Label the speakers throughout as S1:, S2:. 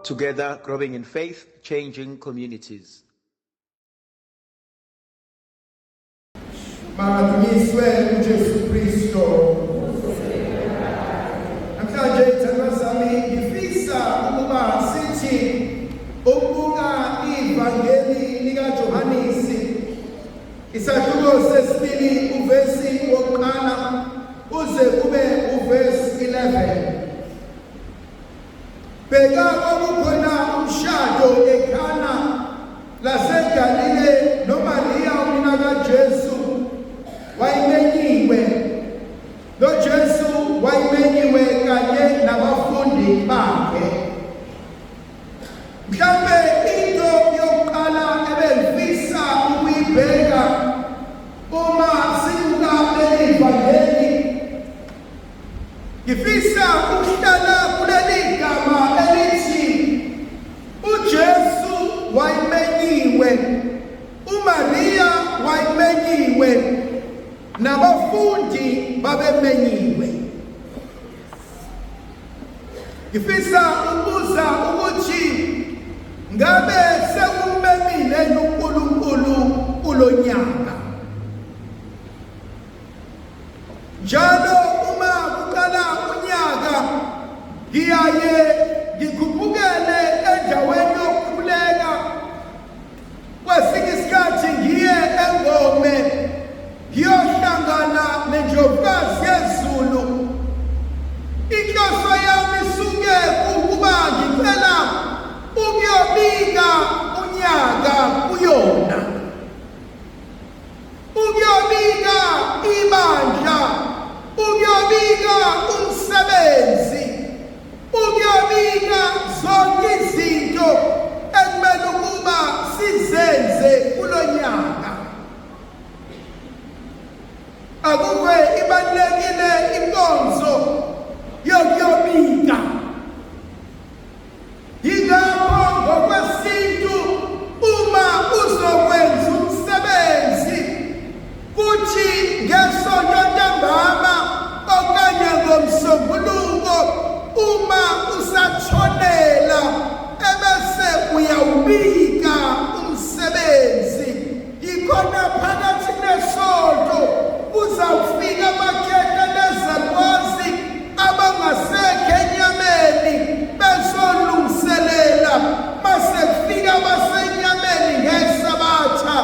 S1: Together, growing in faith, changing communities.
S2: Madunyiswe uJesu Kristo. Namhlanje ithando sami ngifisa ukuba sithi ukubuka ivangeli likaJohane isahluko sesibili uvesi wokuqala uze kube uvesi 11. Bheka okukhona umshado eKhana laseGalile noMaria umina kaJesu wayimenyiwe. Lo Jesu wayimenyiwe kanye nabafundi bakhe. Mhlambe into yokuqala ebengifisa ukuyibheka uma sibuka leli vangeli, ngifisa ukuhlala kuleli gama elithi uJesu wayimenyiwe, uMaria wayimenyiwe, nabafundi babemenyiwe. Ngifisa ukubuza ukuthi ngabe sekumemile uNkulunkulu kulonyaka? Njalo uma kuqala unyaka ngiyaye ngikhuphukele endaweni yokukhuleka, kwesinye isikhathi ngiye eNgome ngiyohlangana neNdlovukazi yezulu. Inhloso yami isuke ukuba ngicela ukuyobika unyaka kuyona, ukuyobika ibandla, ukuyobika umsebenzi, ukuyobika zonke izinto ekumele ukuba sizenze kulonyaka. Akuve ibalulekile inkonzo yokuyobika. Yingakho ngokwesintu uma uzokwenza umsebenzi kuthi ngesonto ntambama okanye ngomsombuluko, uma usatshonela ebese uyawubika umsebenzi. Yikhona phakathi nesonto kuzawufika amakhehla nezakwazi abangasekho enyameni bezolungiselela. Mase kufika abasenyameni ngesabatha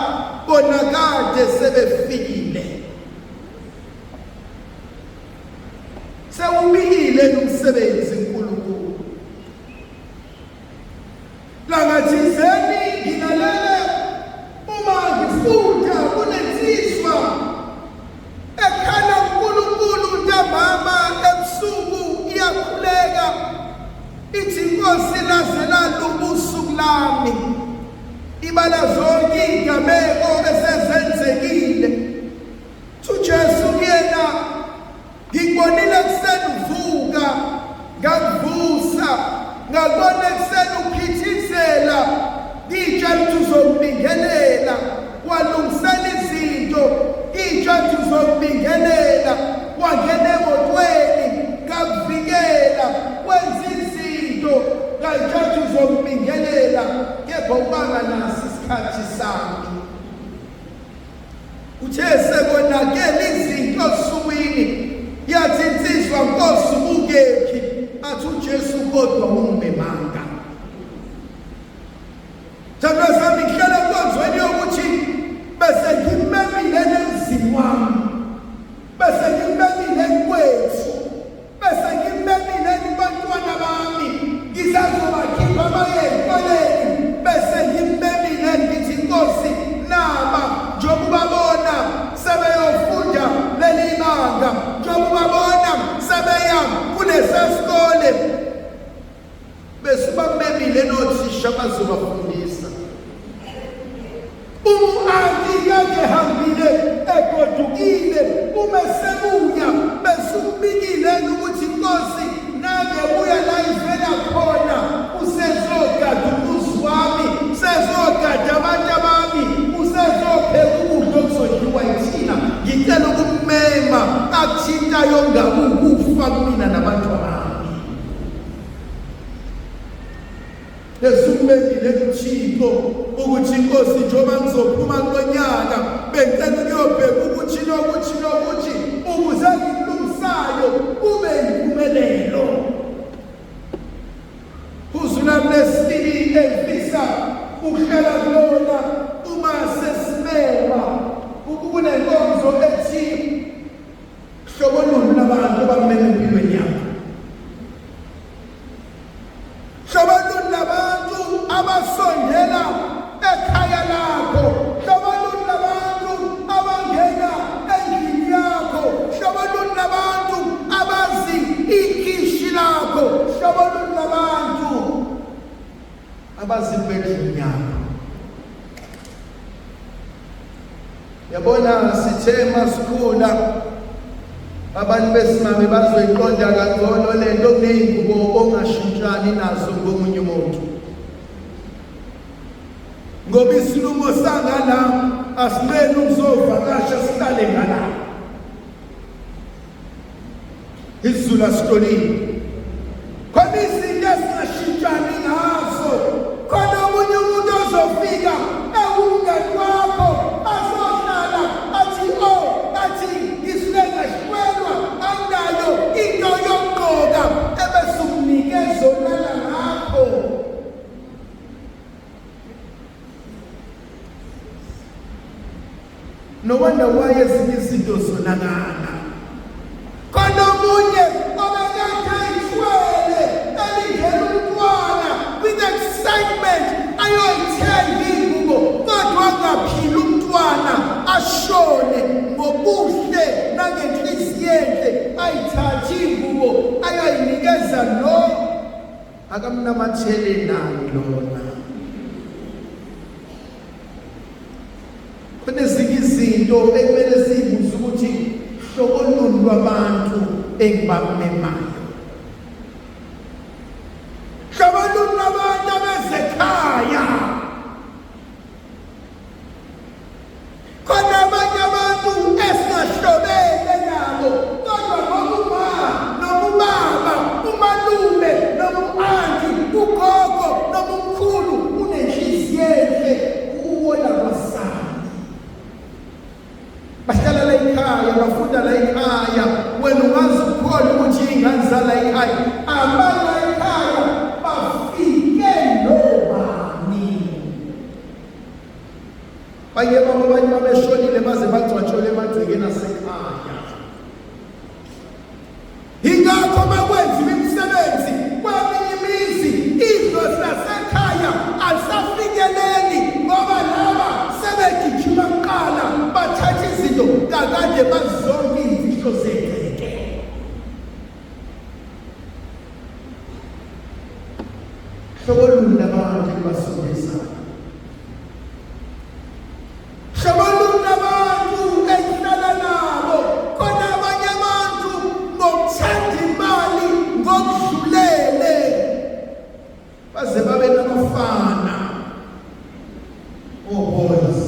S2: bona kade sebefikile. Sewubikile umsebenzi uNkulunkulu. Langathizeni ngilalele uma ngifunda kunensizwa ekhala uNkulunkulu ntambama ebusuku iyakhuleka ithi, Nkosi lazela ubusuku lami, ibala zonke izigameko esezenzekile. uJesu kuyena ngikubonile ekuseni uvuka, ngakuvusa, ngakubona ekuseni uphithizela, ngitshela ukuthi uzokubingelela, walungisela izinto, ngitshela ukuthi uzokubingelela, wangena emotweni, ngakuvikela, wenza izinto, ngitshela ukuthi uzokubingelela, kepha ubanganaso isikhathi sami. Uthe sekonakele izinto osukwini, yathi insizwa, Nkosi ukephi? Athi uJesu, kodwa ungibemanga. Thando sami ngihlala enkonzweni yokuthi bese ngimemile emzini wami, bese ngimemile kwethu, bese ngimemile kubantwana bami, ngisazobakhipha baye esikoleni, bese ngimemile ngithi, Nkosi naba njengoba babona sebeyofunda leli banga, njengoba babona sebeya kulesikole, bese bamemile nothisha bazobafundisa. Umu-anti kade hambile egodukile, uma sebuya besubikile ukuthi, Nkosi nake buya la ivela khona, usezogada umuzi wami, usezogada abantu abami, usezopheka ukudla okuzodliwa yithina. Ngicela ukumema akuthintayo ngakufa kumina nabantu bami. kuThixo ukuthi inkosi njengoba ngizophuma kulonyaka bengicela ukuyobheka ukuthi nokuthi ukuze ngilungisayo kube yimpumelelo. Uzula lesibili efisa ukuhlela kulona uma sesimema kunenkonzo ethi hlobo luni labantu abamele empilweni yakho. Hlobo luni labantu abasondela ekhaya lakho. Hlobo luni labantu abangena endlini yakho. Hlobo luni labantu abazi ikhishi lakho. Hlobo luni labantu abazi bedlini yakho. Yabona sithe masikhula abantu besimame bazoyiqonda kangcono lento kuneyingubo ongashintshani nazo ngomunye umuntu. Ngoba isilungu sangala asimele ukuzovakasha sihlale ngala. Isizulu asitolini. Khona izinto esingashintshani ngazo. Khona omunye umuntu ozofika ewumngani wakho azohlala athi isilenga sikwelwa anayo into yokugqoka ebese umnikeza olala ngakho. No wonder why ezinye izinto zonakala. Khona omunye obekade ishwele elingena umntwana with excitement ayoyithenga ingubo kodwa angaphili umntwana ashone ngobuhle nangenhliziyo enhle ayithathe ingubo ayoyinikeza lo akamnamathele nani lona. Kunezinye izinto ekumele siyibuze ukuthi hlobo luni lwabantu engibamemayo. Hlobo luni lwabantu abezekhaya. Khona abanye abantu esingahlobene nabo kodwa ngokuma nobaba umalume nomu-anti ugogo nomumkhulu unenhliziyo enhle kuwo labasana. Bahlala la ekhaya bafunda la ekhaya wena ungazi ukukholwa ukuthi iy'ngane zala ekhaya abala ekhaya bafike nobani. Abanye babeshonile baze bagcwatshole emagcekeni asekhaya. Yingakho makwenziwa imisebenzi kweminye imizi idlozi lasekhaya alisafikeleli ngoba laba sebegijima kuqala bathatha izinto kakade bazonke izifihlo zenzeke. Hlobo luni labantu ebasondezayo. Hlobo luni labantu engihlala nabo. Khona abanye abantu ngokuthanda imali ngokudlulele baze babe nabafana boys.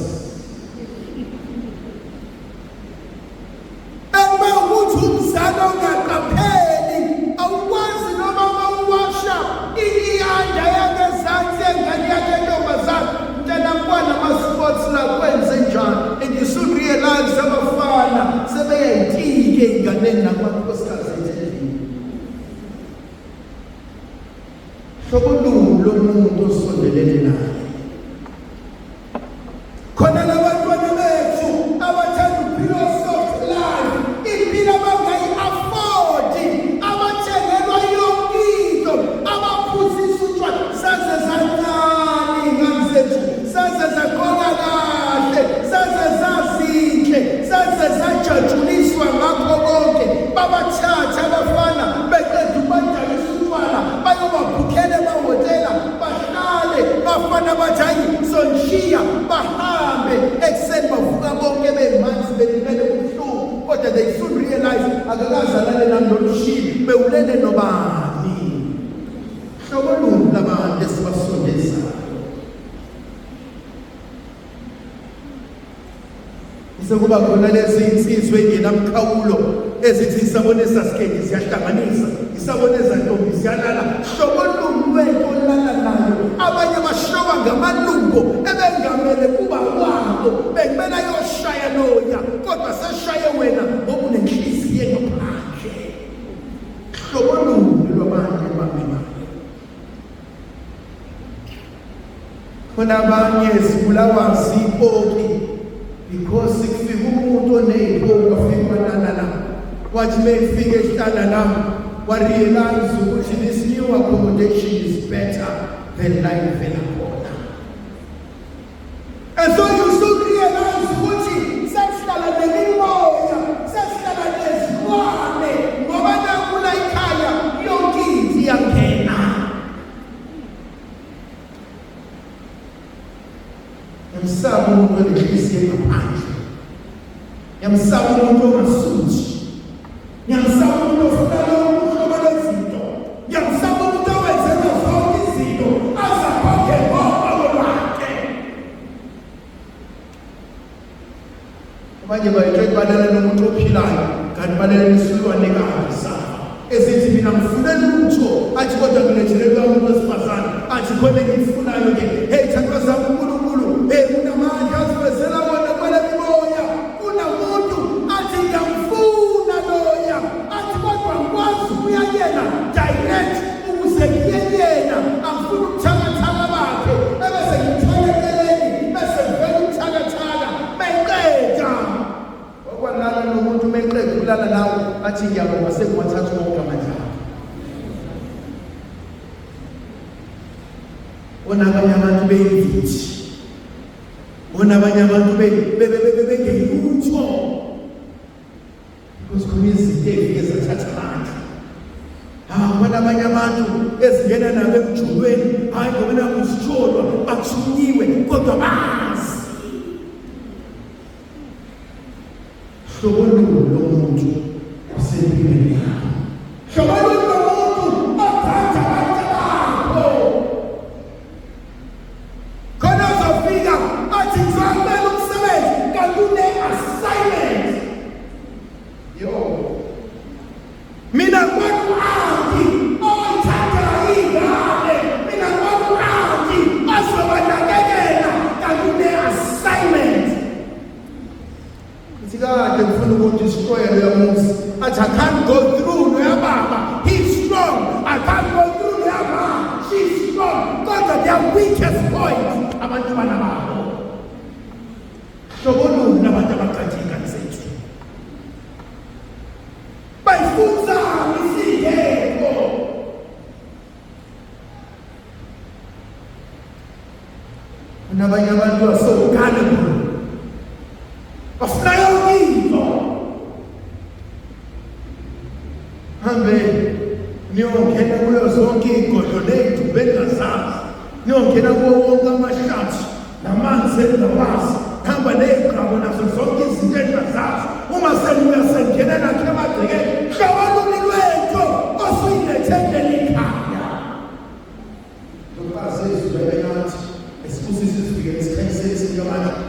S2: Ukuthi umzalo ongaqapheli awukwazi noma mawuwasha iyanda yangezansi engane yakhe entombazane mntanamkwana ama-sports la kwenze njani and you soon realize abafana sebeyayitike ey'nganeni nakumankosikazi endlini. Hlobo luni lomuntu osondelene naye. Khona labantwana bethu abathanda ukuphila soft life impilo abangayi-afodi abathengelwa yonke into abaphuzisa utshwala saze zancane iy'ngane zethu saze zagqoka kahle saze zazinhle saze zajajuliswa ngakho konke babathatha abafana beqeda ubadalisa utshwala bayobabhukhela emahhotela bahlale bafana bathi hayi sonishiya bahambe ekuseni bavuka bonke bemanzi belimele ubuhlungu kodwa they soon realize akakazalane nami lolushili bewulele nobani. Hlobo luni labantu esibasondezayo. Sekuba khona lezi insizwa engenamkhawulo ezithi isabone sasikenge siyahlanganisa isabone zantombi ziyalala. Hlobo luni lwento olala nayo abanye bashawa ngamalungu ebengamele kuba wabo bekumele ayoshaya loya kodwa seshaye wena ngoba unenhliziyo engaphandle. Hlobo luni lwabantu ebambenayo? Khona abanye sibulawa zipoki because kufika umuntu oney'poki wafika walala wathi mefika ehlala lapho warealize ukuthi this new accommodation is better than life elakhona. And so you should realize ukuthi sesihlala nemimoya, sesihlala nezilwane ngoba nakula ekhaya yonke into iyangena. Yamsaba umuntu onenhliziyo engaphandle, yamsaba umuntu ongasuthi, yamsaba umuntu ofuna uhlobo lwezinto, yamsaba umuntu owenzela zonke izinto azakhokhe ngohlobo lwakhe. Abanye bayitshela balele nomuntu ophilayo kanti balele nesilwane kaHayisafa ezithi mina ngifunela utho athi kodwa ngilethele umuntu wesifazane athi khona engikufunayo-ke hey thandwa zami uNkulunkulu unamandla azivezela wona kwele mimoya. Kunamuntu athi ngiyamfuna loya athi kodwa ngikwazi ukuyayena direct ukuze ngiyeyena angifuna ubuthakathaka bakhe ebese ngimthakakeleni bese ngivela ubuthakathaka meyiqeda okwalala nomuntu meyiqeda ulala lawo athi ngiyabonga sengiwathatha wonke amandla. Bona abanye abantu beyimvithi, bona abanye abantu bengelutho because khona izinto ezifike zathatha amandla. Bona abanye abantu ezingena nabo emjulweni hayi ngoba nakho usitsholwa bathunyiwe kodwa bazi. Hlobo luni lomuntu usempilweni yakho? Hlobo luni lomuntu othatha abantu bakho? Khona uzofika athi ngizamela umsebenzi kanti une-assignment. Yo, mina ngikwazi oyithatha ingane, mina ngikwazi azobanakekela kanti une-assignment. Kade ngifuna ukudestroya loya muzi athi I can't go through loya baba, he's strong. I can't go through loya mama, she's strong. Kodwa their weakest point abantu banababo. Hlobo luni nabantu abaqhatha ingane zethu? Bayifunza isitheko. Kunabanye abantu asokukhala bafuna yonke into. Hambe niyongena kuyo zonke iy'godlo ney'dumbe engazazi, niyongena kuwo wonke amashathi namanzi engawazi, hamba ney'gqabo nazo zonke izinto engazazi. Uma senibuya seningena nakho emagcekeni, hlobo luni lwento osuyilethele ekhaya. Ndokazi ezwe engathi esibusise sifike isikhathi sethi ngamanje